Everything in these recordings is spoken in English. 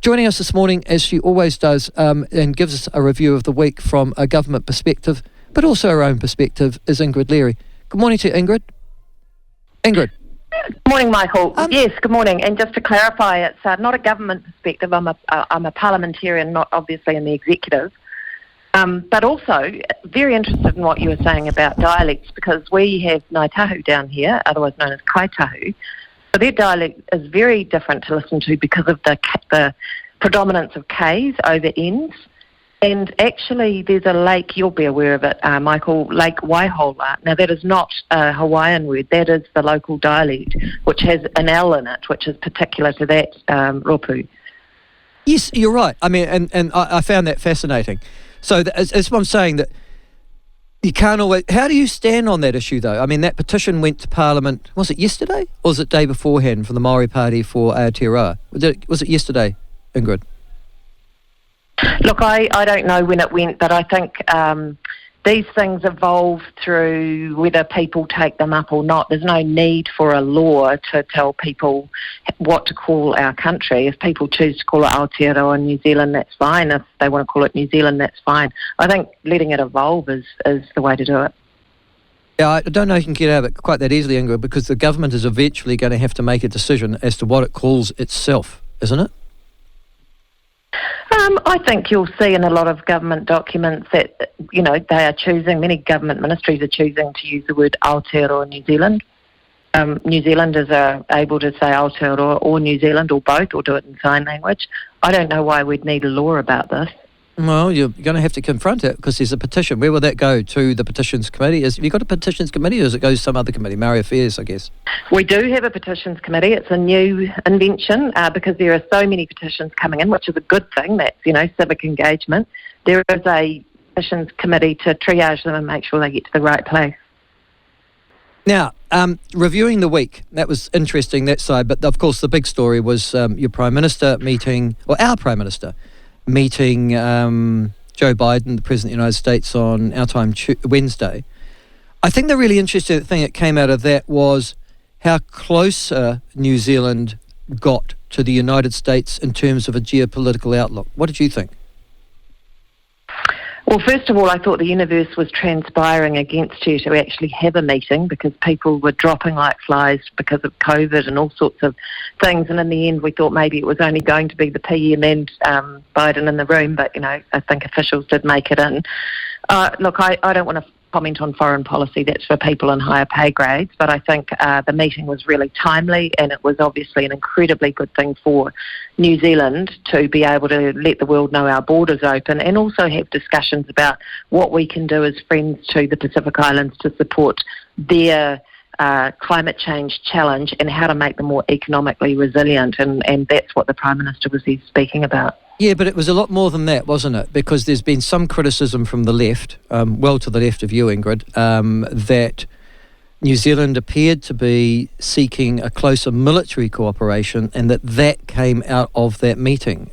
Joining us this morning, as she always does, and gives us a review of the week from a government perspective, but also her own perspective, is Ingrid Leary. Good morning to you, Ingrid. Ingrid. Good morning, Michael. Yes, good morning. And just to clarify, it's not a government perspective. I'm a parliamentarian, not obviously in the executive. But also very interested in what you were saying about dialects, because we have Ngāi Tahu down here, otherwise known as Kai Tahu. So their dialect is very different to listen to because of the predominance of Ks over Ns. And actually there's a lake, you'll be aware of it, Michael, Lake Waihola. Now that is not a Hawaiian word, that is the local dialect, which has an L in it, which is particular to that ropu. Yes, you're right. I mean, and I found that fascinating. So that's what I'm saying, that you can't always... How do you stand on that issue, though? I mean, that petition went to Parliament, was it yesterday? Or was it day beforehand from the Māori Party for Aotearoa? Was it yesterday, Ingrid? Look, I don't know when it went, but I think these things evolve through whether people take them up or not. There's no need for a law to tell people what to call our country. If people choose to call it Aotearoa New Zealand, that's fine. If they want to call it New Zealand, that's fine. I think letting it evolve is the way to do it. Yeah, I don't know if you can get out of it quite that easily, Ingrid, because the government is eventually going to have to make a decision as to what it calls itself, isn't it? I think you'll see in a lot of government documents that, they are choosing, many government ministries are choosing to use the word Aotearoa New Zealand. New Zealanders are able to say Aotearoa or New Zealand or both, or do it in sign language. I don't know why we'd need a law about this. Well, you're going to have to confront it because there's a petition. Where will that go? To the Petitions Committee? Have you got a Petitions Committee, or does it go to some other committee? Maori Affairs, I guess. We do have a Petitions Committee. It's a new invention because there are so many petitions coming in, which is a good thing. That's, civic engagement. There is a Petitions Committee to triage them and make sure they get to the right place. Now, reviewing the week, that was interesting, that side. But, of course, the big story was your Prime Minister meeting, or our Prime Minister, meeting Joe Biden, the President of the United States, on our time Wednesday. I think the really interesting thing that came out of that was how closer New Zealand got to the United States in terms of a geopolitical outlook. What did you think? Well, first of all, I thought the universe was transpiring against you to actually have a meeting because people were dropping like flies because of COVID and all sorts of things. And in the end, we thought maybe it was only going to be the PM and Biden in the room, but, I think officials did make it in. Look, I don't want to comment on foreign policy. That's for people in higher pay grades. But I think the meeting was really timely, and it was obviously an incredibly good thing for New Zealand to be able to let the world know our borders open and also have discussions about what we can do as friends to the Pacific Islands to support their climate change challenge and how to make them more economically resilient. And that's what the Prime Minister was speaking about. Yeah, but it was a lot more than that, wasn't it? Because there's been some criticism from the left, well to the left of you, Ingrid, that New Zealand appeared to be seeking a closer military cooperation and that came out of that meeting.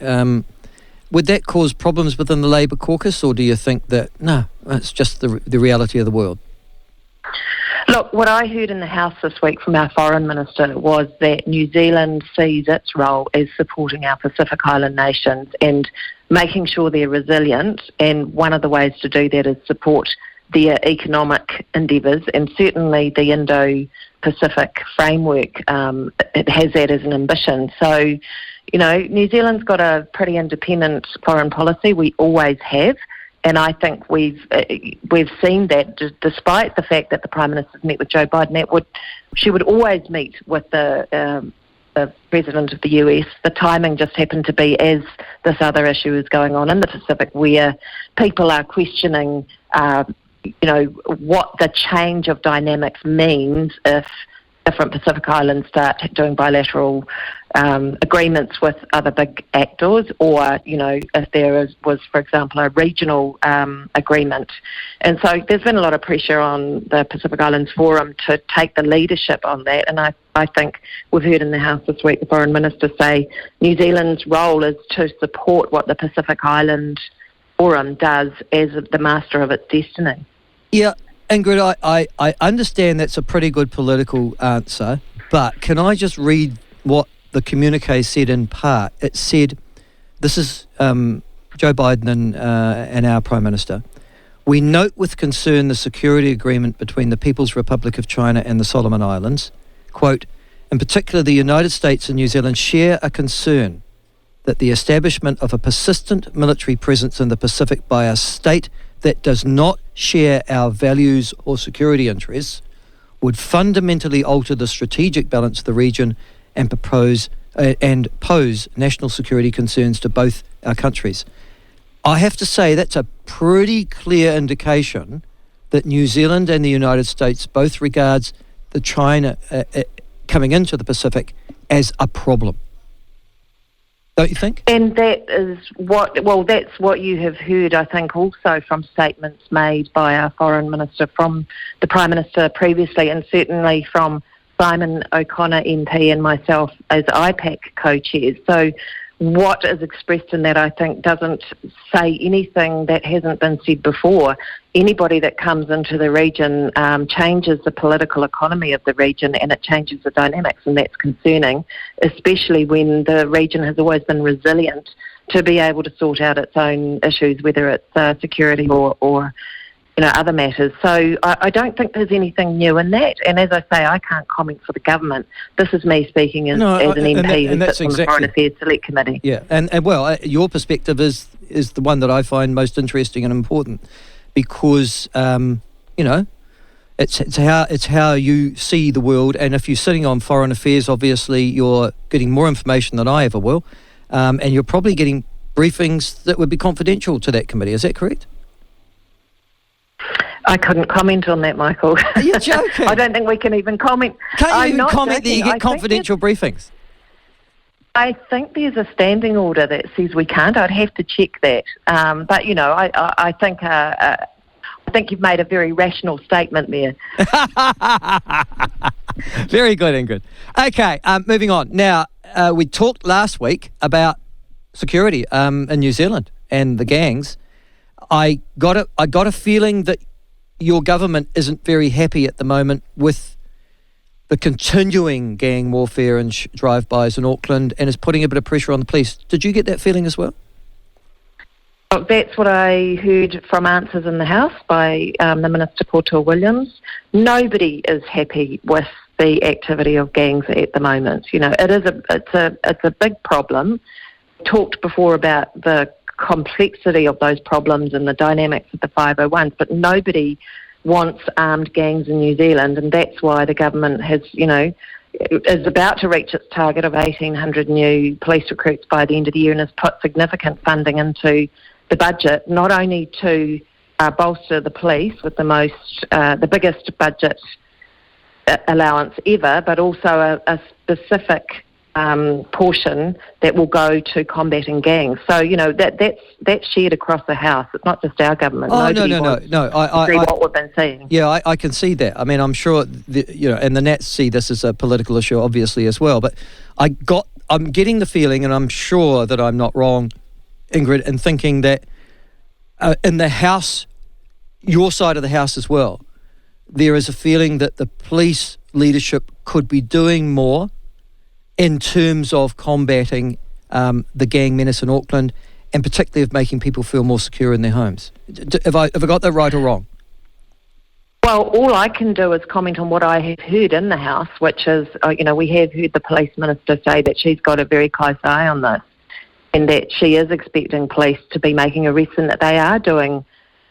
Would that cause problems within the Labour caucus, or do you think that, no, it's just the reality of the world? Look, what I heard in the House this week from our Foreign Minister was that New Zealand sees its role as supporting our Pacific Island nations and making sure they're resilient, and one of the ways to do that is support their economic endeavours, and certainly the Indo-Pacific framework it has that as an ambition. So, New Zealand's got a pretty independent foreign policy. We always have. And I think we've seen that despite the fact that the Prime Minister's met with Joe Biden, she would always meet with the President of the US. The timing just happened to be as this other issue is going on in the Pacific, where people are questioning, what the change of dynamics means if different Pacific Islands start doing bilateral agreements with other big actors, or, if there was, for example, a regional agreement. And so there's been a lot of pressure on the Pacific Islands Forum to take the leadership on that. And I think we've heard in the House this week the Foreign Minister say New Zealand's role is to support what the Pacific Island Forum does as the master of its destiny. Yeah, Ingrid, I understand that's a pretty good political answer, but can I just read what the communique said in part? It said, this is Joe Biden and our Prime Minister. We note with concern the security agreement between the People's Republic of China and the Solomon Islands. Quote, in particular, the United States and New Zealand share a concern that the establishment of a persistent military presence in the Pacific by a state that does not share our values or security interests would fundamentally alter the strategic balance of the region and pose national security concerns to both our countries. I have to say that's a pretty clear indication that New Zealand and the United States both regards the China coming into the Pacific as a problem. Don't you think? And that is that's what you have heard, I think, also from statements made by our Foreign Minister, from the Prime Minister previously, and certainly from Simon O'Connor MP and myself as IPAC co-chairs. So what is expressed in that, I think, doesn't say anything that hasn't been said before. Anybody that comes into the region changes the political economy of the region, and it changes the dynamics, and that's concerning, especially when the region has always been resilient to be able to sort out its own issues, whether it's security or other matters. So I don't think there's anything new in that. And as I say, I can't comment for the government. This is me speaking as an MP who sits on the Foreign Affairs Select Committee. Yeah, and your perspective is the one that I find most interesting and important, because it's how you see the world. And if you're sitting on foreign affairs, obviously you're getting more information than I ever will, and you're probably getting briefings that would be confidential to that committee. Is that correct? I couldn't comment on that, Michael. Are you joking? I don't think we can even comment. Can't you even comment that you get confidential briefings? I think there's a standing order that says we can't. I'd have to check that. But I think you've made a very rational statement there. Very good, Ingrid. Okay, moving on. Now, we talked last week about security in New Zealand and the gangs. I got a feeling that your government isn't very happy at the moment with the continuing gang warfare and drive-bys in Auckland, and is putting a bit of pressure on the police. Did you get that feeling as well? That's what I heard from answers in the House by the Minister Portal Williams. Nobody is happy with the activity of gangs at the moment. It's a big problem. Talked before about the complexity of those problems and the dynamics of the 501s, but nobody wants armed gangs in New Zealand, and that's why the government is about to reach its target of 1,800 new police recruits by the end of the year, and has put significant funding into the budget, not only to bolster the police with the biggest budget allowance ever, but also a specific portion that will go to combating gangs. So that's shared across the House. It's not just our government. Oh, Nobody no. what we've been seeing. Yeah, I can see that. I mean, I'm sure and the Nats see this as a political issue, obviously, as well. But I'm getting the feeling, and I'm sure that I'm not wrong, Ingrid, in thinking that in the House, your side of the House as well, there is a feeling that the police leadership could be doing more in terms of combating the gang menace in Auckland, and particularly of making people feel more secure in their homes. Have I got that right or wrong? Well, all I can do is comment on what I have heard in the House, which is, we have heard the police minister say that she's got a very close eye on this, and that she is expecting police to be making arrests, and that they are doing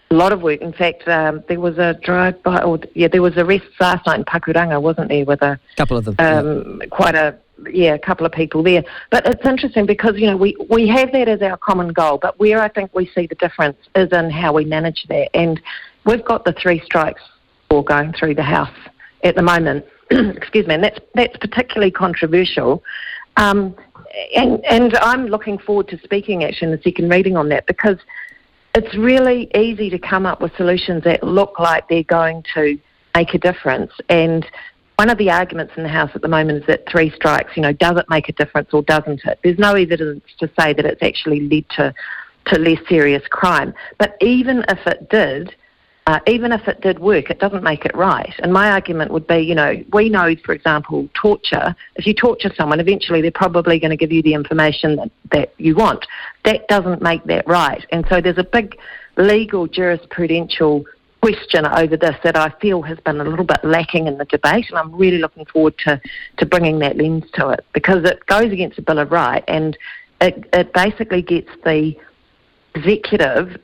a lot of work. In fact, there was a drive-by, there was arrests last night in Pakuranga, wasn't there, with a couple of them, a couple of people there. But it's interesting because, we have that as our common goal, but where I think we see the difference is in how we manage that. And we've got the 3 strikes law going through the House at the moment. Excuse me, and that's particularly controversial. And I'm looking forward to speaking actually in the second reading on that, because it's really easy to come up with solutions that look like they're going to make a difference. And one of the arguments in the House at the moment is that 3 strikes, does it make a difference or doesn't it? There's no evidence to say that it's actually led to less serious crime. But even if it did, even if it did work, it doesn't make it right. And my argument would be, we know, for example, torture, if you torture someone, eventually they're probably going to give you the information that you want. That doesn't make that right. And so there's a big legal jurisprudential question over this that I feel has been a little bit lacking in the debate, and I'm really looking forward to bringing that lens to it, because it goes against the Bill of Rights, and it basically gets the executive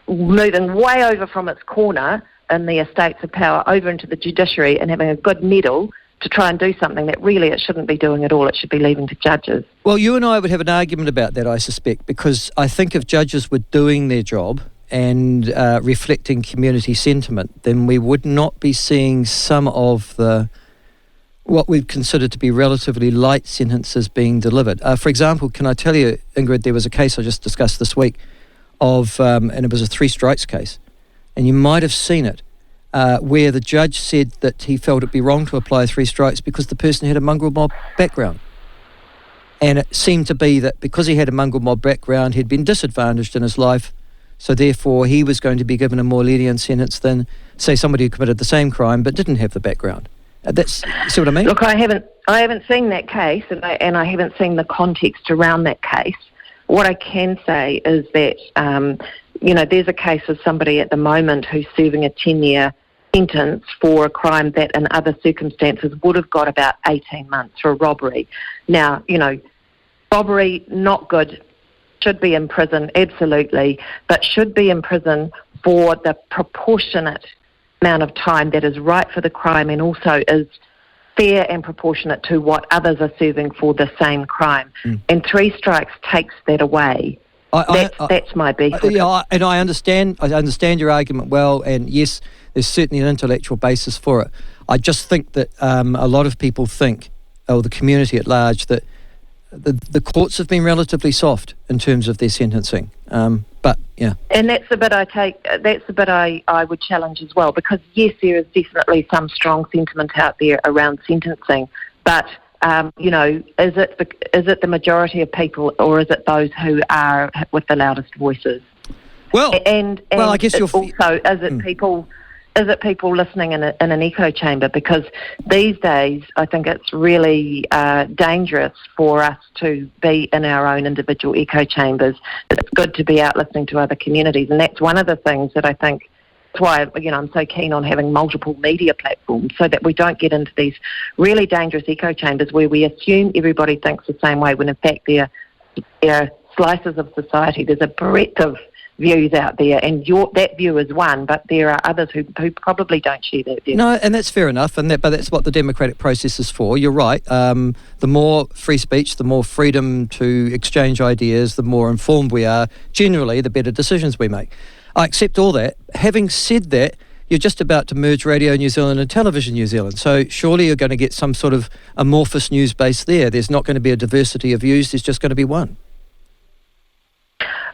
moving way over from its corner in the estates of power over into the judiciary and having a good medal to try and do something that really it shouldn't be doing at all. It should be leaving to judges. Well, you and I would have an argument about that, I suspect, because I think if judges were doing their job and reflecting community sentiment, then we would not be seeing some of what we'd consider to be relatively light sentences being delivered. For example, can I tell you, Ingrid, there was a case I just discussed this week and it was a 3 strikes case, and you might have seen it, where the judge said that he felt it'd be wrong to apply 3 strikes because the person had a mongrel mob background. And it seemed to be that because he had a mongrel mob background, he'd been disadvantaged in his life, so therefore he was going to be given a more lenient sentence than, say, somebody who committed the same crime but didn't have the background. See what I mean? Look, I haven't seen that case, and I haven't seen the context around that case. What I can say is that, there's a case of somebody at the moment who's serving a 10-year sentence for a crime that in other circumstances would have got about 18 months for a robbery. Now, robbery, not good, should be in prison, absolutely, but should be in prison for the proportionate amount of time that is right for the crime and also is fair and proportionate to what others are serving for the same crime. And 3 strikes takes that away. That's my beef. And I understand your argument well, and yes, there's certainly an intellectual basis for it. I just think that a lot of people think, or the community at large, that the courts have been relatively soft in terms of their sentencing. But yeah, and that's the bit I would challenge as well, because yes, there is definitely some strong sentiment out there around sentencing, but is it the majority of people, or is it those who are with the loudest voices? Well, I guess also is it people listening in an echo chamber? Because these days, I think it's really dangerous for us to be in our own individual echo chambers. It's good to be out listening to other communities, and that's one of the things that I think. That's why I'm so keen on having multiple media platforms, so that we don't get into these really dangerous echo chambers where we assume everybody thinks the same way, when in fact there are slices of society. There's a breadth of views out there, and that view is one, but there are others who probably don't share that view. No, and that's fair enough, but that's what the democratic process is for. You're right. The more free speech, the more freedom to exchange ideas, the more informed we are, generally, the better decisions we make. I accept all that. Having said that, you're just about to merge Radio New Zealand and Television New Zealand, so surely you're going to get some sort of amorphous news base there. There's not going to be a diversity of views, there's just going to be one.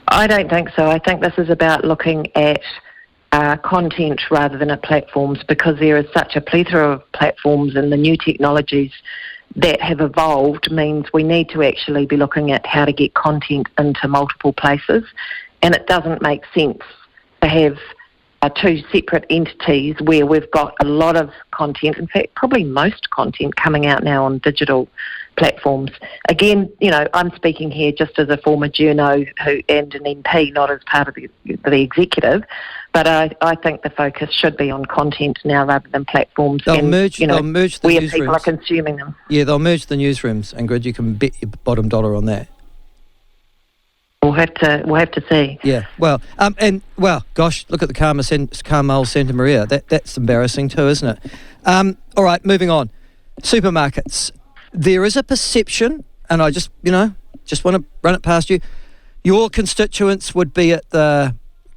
I don't think so. I think this is about looking at content rather than at platforms, because there is such a plethora of platforms, and the new technologies that have evolved means we need to actually be looking at how to get content into multiple places, and it doesn't make sense to have 2 separate entities where we've got a lot of content, in fact probably most content coming out now on digital platforms. Again, I'm speaking here just as a former journo and an MP, not as part of the executive, but I think the focus should be on content now rather than platforms. They'll merge the where newsrooms. People are consuming them. Yeah, they'll merge the newsrooms, Ingrid. You can bet your bottom dollar on that. We'll have to see. Yeah, gosh, look at the Carmel Santa Maria. That's embarrassing too, isn't it? All right, moving on. Supermarkets. There is a perception, and I just want to run it past you. Your constituents would be at the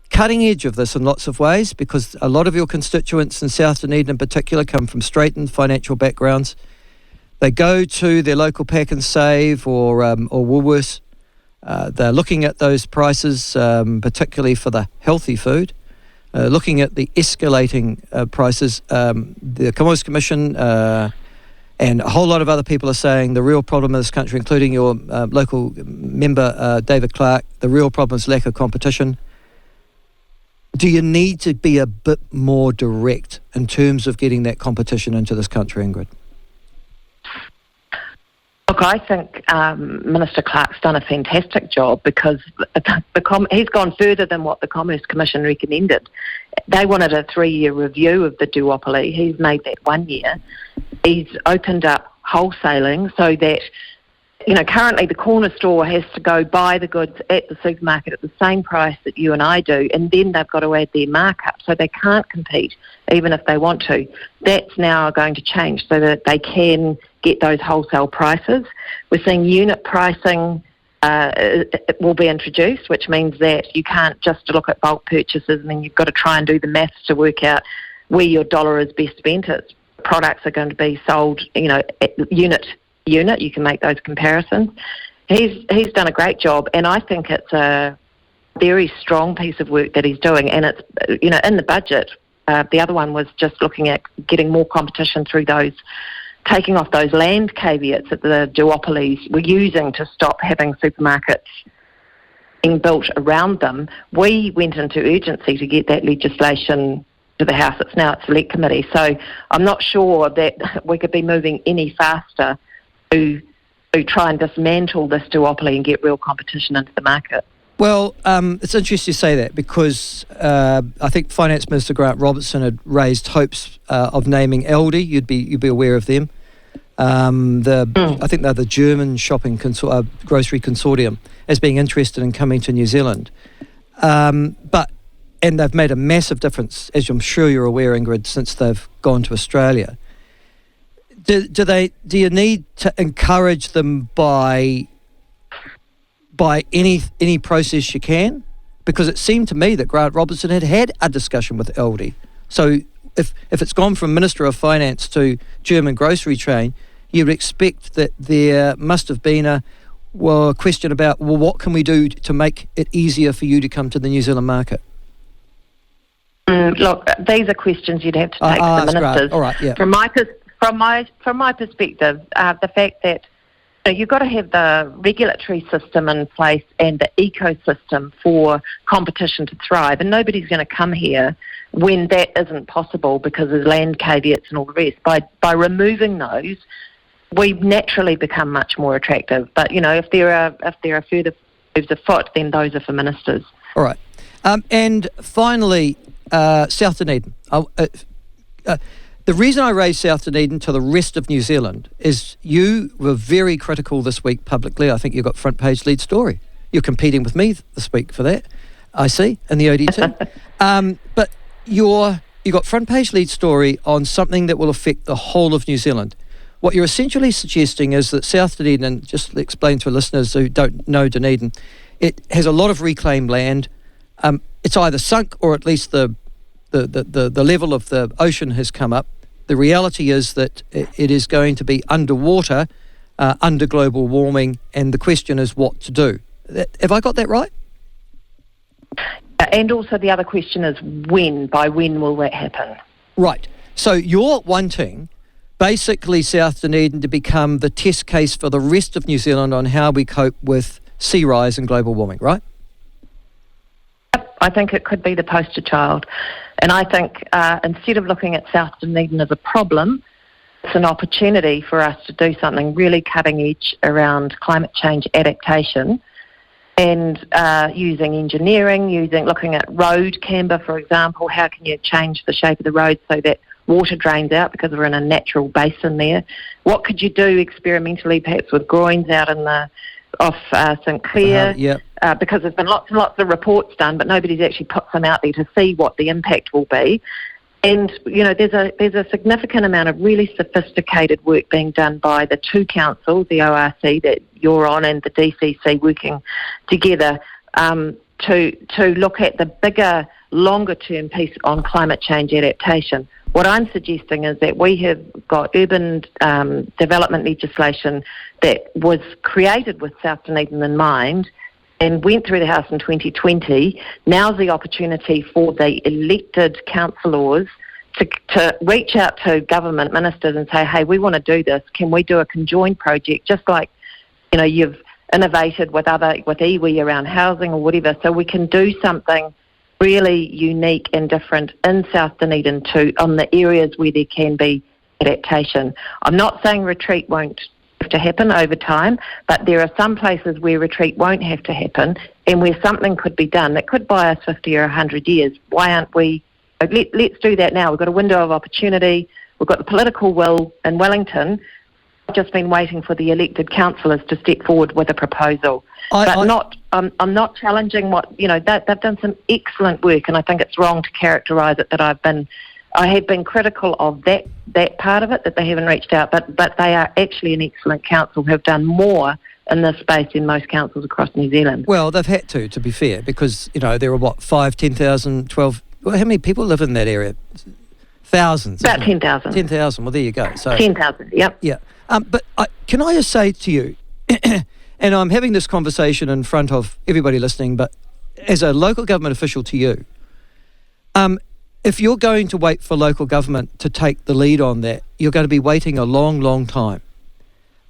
cutting edge of this in lots of ways, because a lot of your constituents in South Dunedin in particular come from straitened financial backgrounds. They go to their local Pack and Save or Woolworths. They're looking at those prices, particularly for the healthy food, looking at the escalating prices. The Commerce Commission and a whole lot of other people are saying the real problem in this country, including your local member, David Clark, the real problem is lack of competition. Do you need to be a bit more direct in terms of getting that competition into this country, Ingrid? Look, I think Minister Clark's done a fantastic job because he's gone further than what the Commerce Commission recommended. They wanted a 3-year review of the duopoly. He's made that 1 year. He's opened up wholesaling so that, currently the corner store has to go buy the goods at the supermarket at the same price that you and I do, and then they've got to add their markup, so they can't compete even if they want to. That's now going to change so that they can get those wholesale prices. We're seeing unit pricing will be introduced, which means that you can't just look at bulk purchases and then you've got to try and do the maths to work out where your dollar is best spent. Products are going to be sold, unit. You can make those comparisons. He's done a great job, and I think it's a very strong piece of work that he's doing. And it's, in the budget, the other one was just looking at getting more competition through those, taking off those land caveats that the duopolies were using to stop having supermarkets being built around them. We went into urgency to get that legislation to the House. It's now at Select Committee. So I'm not sure that we could be moving any faster to try and dismantle this duopoly and get real competition into the market. Well, it's interesting you say that because I think Finance Minister Grant Robertson had raised hopes of naming Aldi. You'd be aware of them. I think they're the German shopping grocery consortium as being interested in coming to New Zealand. And they've made a massive difference, as I'm sure you're aware, Ingrid, since they've gone to Australia. Do you need to encourage them by any process you can? Because it seemed to me that Grant Robertson had a discussion with Aldi. So if it's gone from Minister of Finance to German grocery chain, you'd expect that there must have been a question about, what can we do to make it easier for you to come to the New Zealand market? Look, these are questions you'd have to take to the ministers. Right. All right, yeah. From my perspective, the fact that you've got to have the regulatory system in place and the ecosystem for competition to thrive, and nobody's going to come here when that isn't possible because of land caveats and all the rest. By removing those, we naturally become much more attractive. But if there are further moves afoot, then those are for ministers. All right, and finally, South Dunedin. The reason I raised South Dunedin to the rest of New Zealand is you were very critical this week publicly. I think you got front page lead story. You're competing with me this week for that, I see, in the ODT. But you got front page lead story on something that will affect the whole of New Zealand. What you're essentially suggesting is that South Dunedin, and just to explain to listeners who don't know Dunedin, it has a lot of reclaimed land. It's either sunk or at least the level of the ocean has come up. The reality is that it is going to be underwater under global warming, and the question is what to do. Have I got that right? And also the other question is when. By when will that happen? Right. So you're wanting basically South Dunedin to become the test case for the rest of New Zealand on how we cope with sea rise and global warming, right? I think it could be the poster child. And I think instead of looking at South Dunedin as a problem, it's an opportunity for us to do something really cutting edge around climate change adaptation and using engineering, looking at road camber, for example. How can you change the shape of the road so that water drains out because we're in a natural basin there? What could you do experimentally, perhaps with groins out in off St Clair? Because there's been lots and lots of reports done, but nobody's actually put them out there to see what the impact will be. And there's a significant amount of really sophisticated work being done by the two councils, the ORC that you're on and the DCC, working together to look at the bigger, longer-term piece on climate change adaptation. What I'm suggesting is that we have got urban development legislation that was created with South Dunedin in mind and went through the House in 2020. Now's the opportunity for the elected councillors to reach out to government ministers and say, hey, we want to do this. Can we do a conjoined project, just like you've innovated with iwi around housing or whatever, so we can do something really unique and different in South Dunedin too, on the areas where there can be adaptation. I'm not saying retreat won't have to happen over time, but there are some places where retreat won't have to happen and where something could be done that could buy us 50 or 100 years. Why aren't we? Let's do that now. We've got a window of opportunity. We've got the political will in Wellington. I've just been waiting for the elected councillors to step forward with a proposal. I'm not challenging what, they've done some excellent work, and I think it's wrong to characterise it that I have been critical of that part of it, that they haven't reached out, but they are actually an excellent council who have done more in this space than most councils across New Zealand. Well, they've had to be fair, because, there are 5, 10,000, 12, well, how many people live in that area? Thousands. About 10,000. 10,000, well, there you go. So 10,000, yep. Yeah. But can I just say to you, and I'm having this conversation in front of everybody listening, but as a local government official to you, if you're going to wait for local government to take the lead on that, you're going to be waiting a long, long time.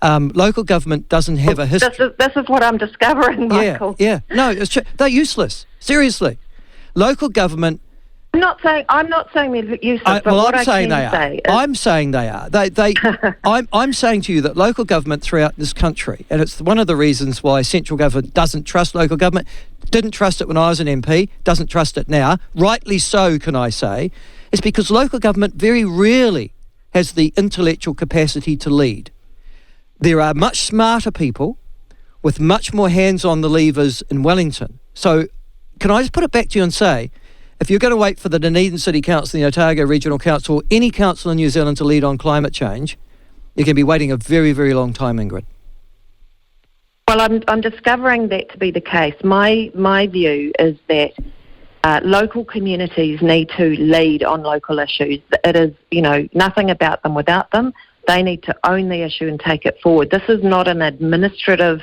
Local government doesn't have a history. This is what I'm discovering, Michael. Yeah. No, it's true. They're useless. Seriously. Local government... I'm not saying they're useless, but what I'm saying they are. I'm saying they are. I'm saying to you that local government throughout this country, and it's one of the reasons why central government doesn't trust local government, didn't trust it when I was an MP, doesn't trust it now, rightly so, can I say, is because local government very rarely has the intellectual capacity to lead. There are much smarter people with much more hands on the levers in Wellington. So can I just put it back to you and say, if you're going to wait for the Dunedin City Council, the Otago Regional Council, or any council in New Zealand to lead on climate change, you're going to be waiting a very, very long time, Ingrid. Well, I'm discovering that to be the case. My view is that local communities need to lead on local issues. It is, nothing about them without them. They need to own the issue and take it forward. This is not an administrative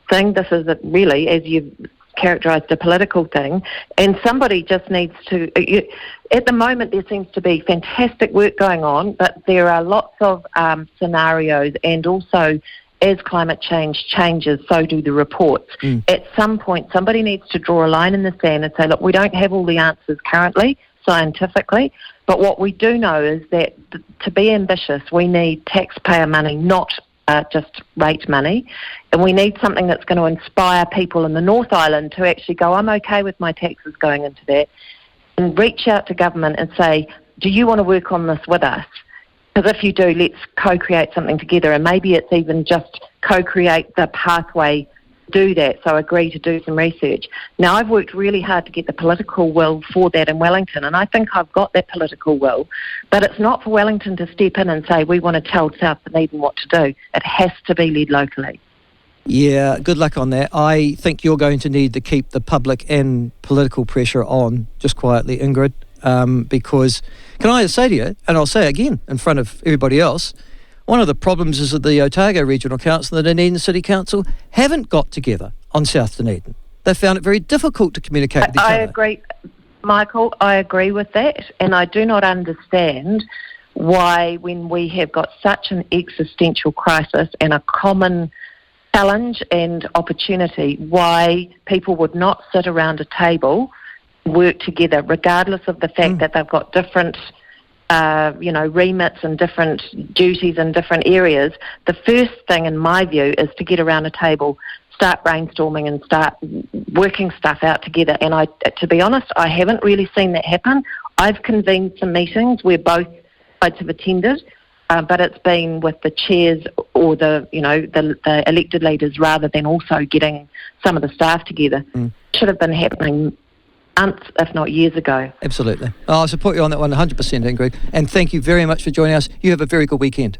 thing. This is really, as you've characterised, a political thing, and somebody just needs to... At the moment, there seems to be fantastic work going on, but there are lots of scenarios, and also as climate change changes, so do the reports. At some point, somebody needs to draw a line in the sand and say, look, we don't have all the answers currently, scientifically, but what we do know is that to be ambitious, we need taxpayer money, not just rate money, and we need something that's going to inspire people in the North Island to actually go, I'm okay with my taxes going into that, and reach out to government and say, do you want to work on this with us? Because if you do, let's co-create something together, and maybe it's even just co-create the pathway to do that, so agree to do some research. Now, I've worked really hard to get the political will for that in Wellington, and I think I've got that political will, but it's not for Wellington to step in and say, we want to tell South Dunedin what to do. It has to be led locally. Yeah, good luck on that. I think you're going to need to keep the public and political pressure on, just quietly, Ingrid, because, can I say to you, and I'll say again in front of everybody else, one of the problems is that the Otago Regional Council and the Dunedin City Council haven't got together on South Dunedin. They found it very difficult to communicate with each other. I agree, Michael, I agree with that, and I do not understand why, when we have got such an existential crisis and a common challenge and opportunity, why people would not sit around a table and work together, regardless of the fact that they've got different remits and different duties in different areas. The first thing, in my view, is to get around a table, start brainstorming and start working stuff out together. And to be honest, I haven't really seen that happen. I've convened some meetings where both sides have attended, but it's been with the chairs or the elected leaders rather than also getting some of the staff together. Should have been happening months, if not years ago. Absolutely. I support you on that one 100%, Ingrid. And thank you very much for joining us. You have a very good weekend.